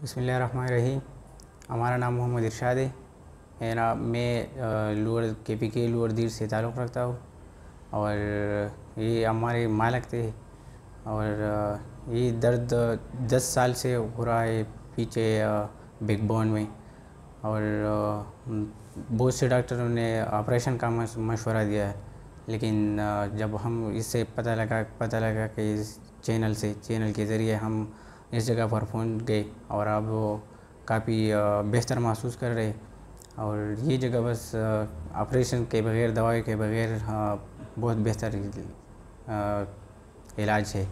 बिस्मिल्लाहिर्रहमानिर्रहीम। हमारा नाम मोहम्मद इरशाद है। मैं लोअर KPK लोअर दीर से ताल्लुक़ रखता हूँ और ये हमारे मालिक थे और ये दर्द 10 साल से हो रहा है पीछे बिग बोन में। और बहुत से डॉक्टरों ने ऑपरेशन का मशवरा दिया है, लेकिन जब हम इससे पता लगा कि इस चैनल के ज़रिए हम इस जगह पर पहुंच गए और अब वो काफ़ी बेहतर महसूस कर रहे। और ये जगह बस ऑपरेशन के बग़ैर, दवाई के बग़ैर बहुत बेहतर इलाज है।